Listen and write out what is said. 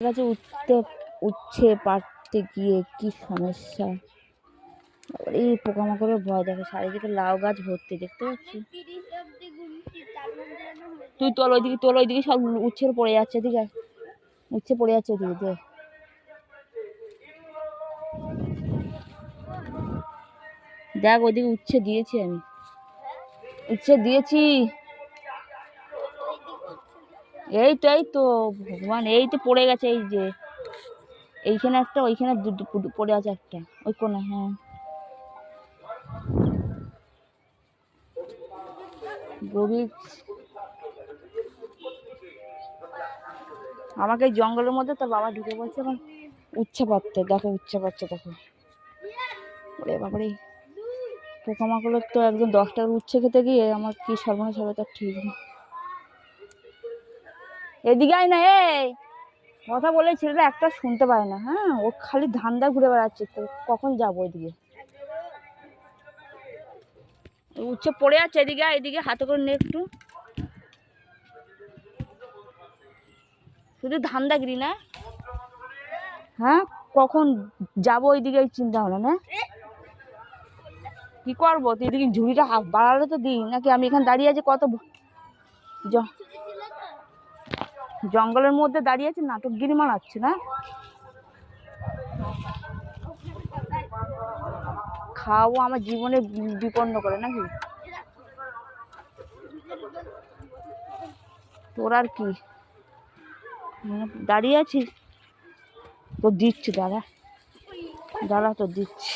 গাছে উচ্ছে পাড়তে গিয়ে কি সমস্যা। এই পোকামাকড়ের ভয় দেখে, চারিদিকে লাউ গাছ ভর্তি, দেখতে পাচ্ছি। তুই তোল ওইদিকে সব উচ্ছে পড়ে যাচ্ছে, এদিকে উচ্ছে পড়ে যাচ্ছে ওদিকে। দেখ ওইদিকে উচ্ছে দিয়েছি, আমি উচ্ছে দিয়েছি। এই তো ভগবান, এই তো পড়ে গেছে, এই যে এইখানে একটা, ওইখানে পড়ে আছে একটা, ওই কোণে। হ্যাঁ, গভীর। আমাকে এই জঙ্গলের মধ্যে তোর বাবা ঢুকে বলছে এখন উচ্ছে পাচ্ছে, দেখো উচ্ছে পাচ্ছে, দেখো। ওরে বাবারে, পোকামাকড়ের তো একদম 10 টাকার উচ্ছে খেতে গিয়ে আমার কি সর্বনাশ হবে তার ঠিক নেই। এদিকে আয় না, এই কথা বলে ছেলেটা একটা শুনতে পায় না। হ্যাঁ, ও খালি ধান্দা ঘুরে বেড়াচ্ছে, কখন যাবো ওইদিকে। উচ্ছে পড়ে যাচ্ছে, এদিকে এদিকে হাতে করে নে একটু। শুধু ধান্দাগিরি না। হ্যাঁ, কখন যাবো ওইদিকে চিন্তা ভাবনা না। কি করবো, তুই এদিকে ঝুড়িটা বাড়ালে তো দিই নাকি। আমি এখানে দাঁড়িয়ে আছি, কত জঙ্গলের মধ্যে দাঁড়িয়ে আছে, নাটকগিরি মারাচ্ছে না। খাওয়াবো আমার জীবনে বিপন্ন করে নাকি। তোর আর কি, দাঁড়িয়ে আছিস, তো দিচ্ছি, দাঁড়া তো দিচ্ছি।